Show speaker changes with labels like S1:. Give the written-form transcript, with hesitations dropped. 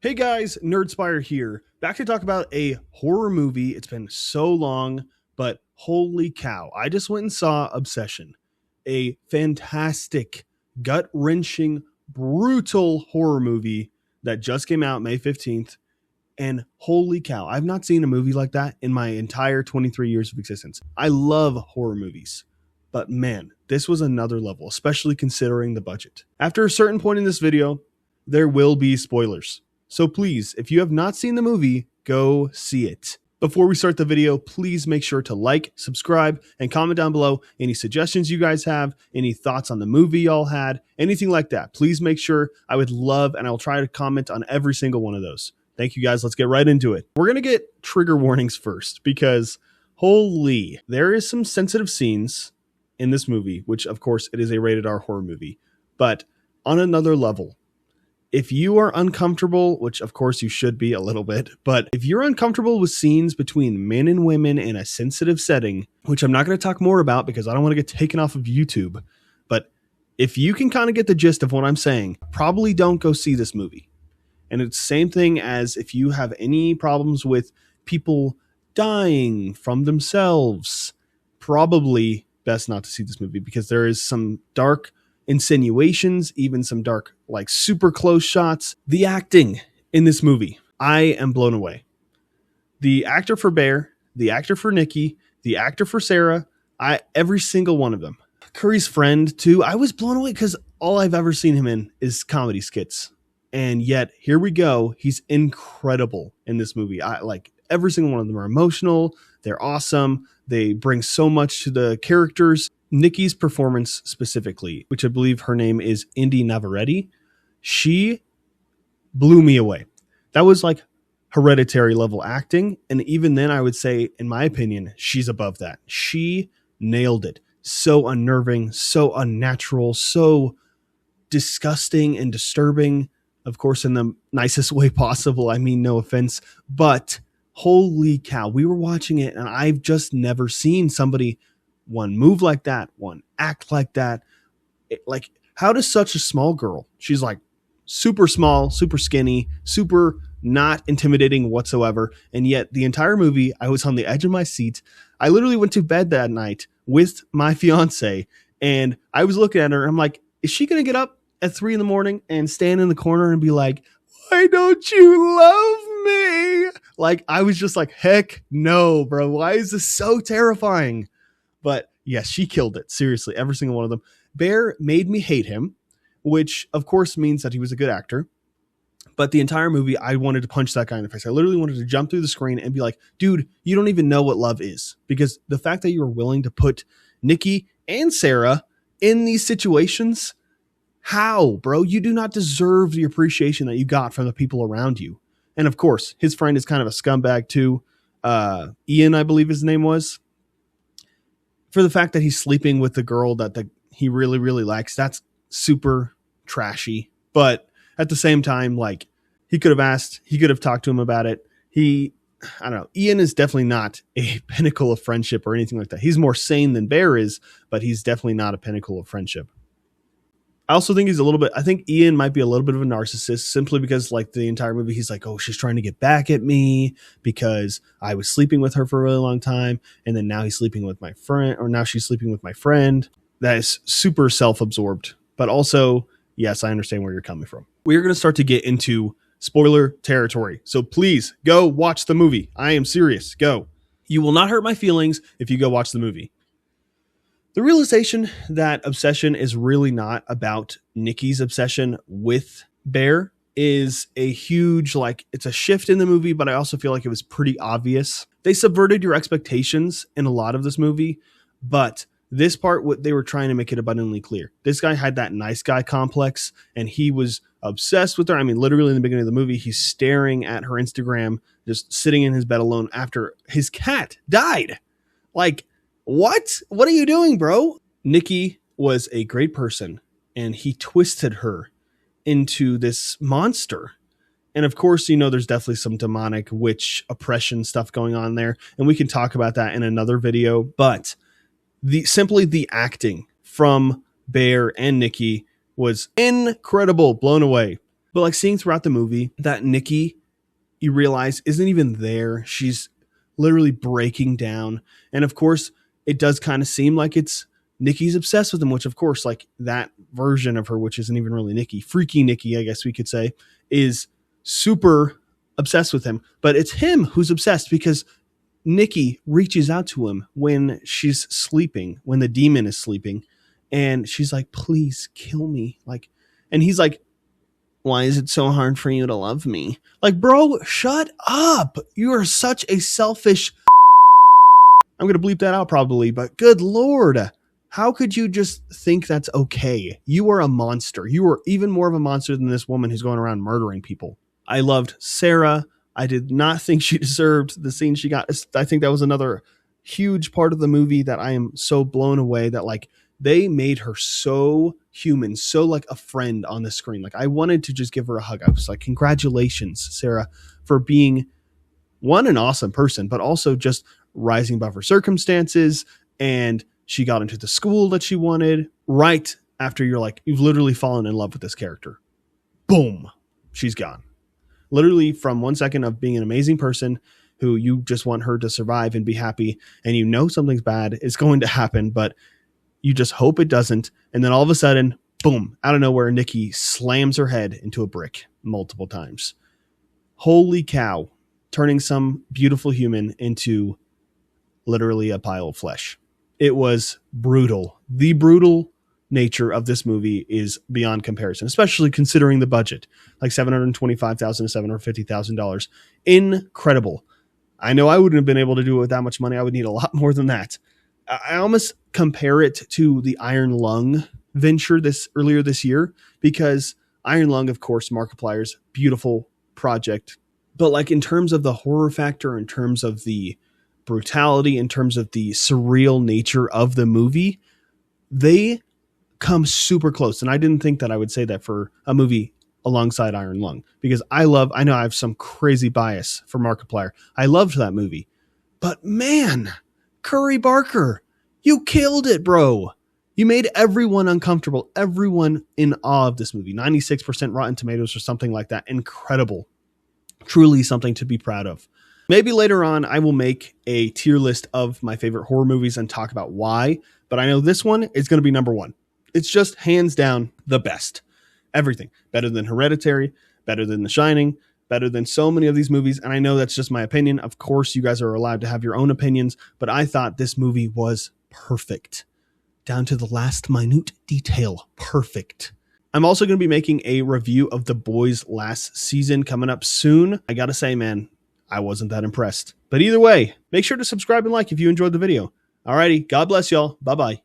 S1: Hey guys, Nerdspire here, back to talk about a horror movie. It's been so long, but holy cow. I just went and saw Obsession, a fantastic, gut-wrenching, brutal horror movie that just came out May 15th. And holy cow, I've not seen a movie like that in my entire 23 years of existence. I love horror movies, but man, this was another level, especially considering the budget. After a certain point in this video, there will be spoilers. So please, if you have not seen the movie, go see it. Before we start the video, please make sure to like, subscribe, and comment down below any suggestions you guys have, any thoughts on the movie y'all had, anything like that. Please make sure. I would love, and I'll try to comment on every single one of those. Thank you guys. Let's get right into it. We're going to get trigger warnings first because holy, there is some sensitive scenes in this movie, which of course it is a rated R horror movie, but on another level. If you are uncomfortable, which of course you should be a little bit, but if you're uncomfortable with scenes between men and women in a sensitive setting, which I'm not going to talk more about because I don't want to get taken off of YouTube, but if you can kind of get the gist of what I'm saying, probably don't go see this movie. And it's the same thing as if you have any problems with people dying from themselves, probably best not to see this movie because there is some dark insinuations, even some dark, like super close shots. The acting in this movie, I am blown away. The actor for Bear, the actor for Nikki, the actor for Sarah, every single one of them. Curry's friend too. I was blown away because all I've ever seen him in is comedy skits. And yet here we go. He's incredible in this movie. I like every single one of them are emotional. They're awesome. They bring so much to the characters. Nikki's performance specifically, which I believe her name is Indy Navarrete, she blew me away. That was like Hereditary level acting. And even then, I would say, in my opinion, she's above that. She nailed it. So unnerving, so unnatural, so disgusting and disturbing. Of course, in the nicest way possible. I mean, no offense, but holy cow, we were watching it and I've just never seen somebody one move like that, one act like that. Like, how does such a small girl, she's like super small, super skinny, super not intimidating whatsoever. And yet the entire movie, I was on the edge of my seat. I literally went to bed that night with my fiance and I was looking at her. I'm like, is she going to get up at 3 a.m. and stand in the corner and be like, why don't you love me? Like, I was just like, heck no, bro. Why is this so terrifying? But yes, she killed it. Seriously, every single one of them. Bear made me hate him, which of course means that he was a good actor. But the entire movie, I wanted to punch that guy in the face. I literally wanted to jump through the screen and be like, dude, you don't even know what love is. Because the fact that you were willing to put Nikki and Sarah in these situations, how, bro? You do not deserve the appreciation that you got from the people around you. And of course, his friend is kind of a scumbag too. Ian, I believe his name was. For the fact that he's sleeping with the girl that he really, really likes, that's super trashy. But at the same time, like, he could have asked, he could have talked to him about it. I don't know. Ian is definitely not a pinnacle of friendship or anything like that. He's more sane than Bear is, but he's definitely not a pinnacle of friendship. I also think I think Ian might be a little bit of a narcissist simply because like the entire movie, he's like, oh, she's trying to get back at me because I was sleeping with her for a really long time. And then now he's sleeping with my friend, or now she's sleeping with my friend. That is super self-absorbed, but also, yes, I understand where you're coming from. We're going to start to get into spoiler territory. So please go watch the movie. I am serious. Go. You will not hurt my feelings if you go watch the movie. The realization that Obsession is really not about Nikki's obsession with Bear is a huge, like, it's a shift in the movie, but I also feel like it was pretty obvious. They subverted your expectations in a lot of this movie, but this part, what they were trying to make it abundantly clear. This guy had that nice guy complex and he was obsessed with her. I mean, literally in the beginning of the movie, he's staring at her Instagram, just sitting in his bed alone after his cat died. Like, what are you doing, bro? Nikki was a great person and he twisted her into this monster. And of course, you know, there's definitely some demonic witch oppression stuff going on there. And we can talk about that in another video. But simply the acting from Bear and Nikki was incredible. Blown away. But like seeing throughout the movie that Nikki, you realize, isn't even there. She's literally breaking down. And of course, it does kind of seem like it's Nikki's obsessed with him, which of course, like that version of her, which isn't even really Nikki, freaky Nikki, I guess we could say, is super obsessed with him. But it's him who's obsessed because Nikki reaches out to him when she's sleeping, when the demon is sleeping. And she's like, please kill me. Like, and he's like, why is it so hard for you to love me? Like, bro, shut up. You are such a selfish. I'm going to bleep that out probably, but good Lord. How could you just think that's okay? You are a monster. You are even more of a monster than this woman who's going around murdering people. I loved Sarah. I did not think she deserved the scene she got. I think that was another huge part of the movie that I am so blown away that like they made her so human, so like a friend on the screen. Like I wanted to just give her a hug. I was like, congratulations, Sarah, for being one, an awesome person, but also just rising above her circumstances. And she got into the school that she wanted right after you've literally fallen in love with this character. Boom, she's gone. Literally from 1 second of being an amazing person who you just want her to survive and be happy. And you know something's bad is going to happen, but you just hope it doesn't. And then all of a sudden, boom, out of nowhere, Nikki slams her head into a brick multiple times. Holy cow, turning some beautiful human into literally a pile of flesh. It was brutal. The brutal nature of this movie is beyond comparison, especially considering the budget, like $725,000 to $750,000. Incredible. I know I wouldn't have been able to do it with that much money. I would need a lot more than that. I almost compare it to the Iron Lung venture earlier this year, because Iron Lung, of course, Markiplier's beautiful project. But like in terms of the horror factor, in terms of the brutality, in terms of the surreal nature of the movie, they come super close. And I didn't think that I would say that for a movie alongside Iron Lung, because I know I have some crazy bias for Markiplier. I loved that movie, but man, Curry Barker, you killed it, bro. You made everyone uncomfortable, everyone in awe of this movie. 96% Rotten Tomatoes or something like that. Incredible. Truly something to be proud of. Maybe later on I will make a tier list of my favorite horror movies and talk about why, but I know this one is going to be number one. It's just hands down the best. Everything. Better than Hereditary, better than The Shining, better than so many of these movies. And I know that's just my opinion. Of course, you guys are allowed to have your own opinions, but I thought this movie was perfect. Down to the last minute detail. Perfect. I'm also going to be making a review of The Boys last season coming up soon. I got to say, man, I wasn't that impressed. But either way, make sure to subscribe and like if you enjoyed the video. Alrighty, God bless y'all. Bye-bye.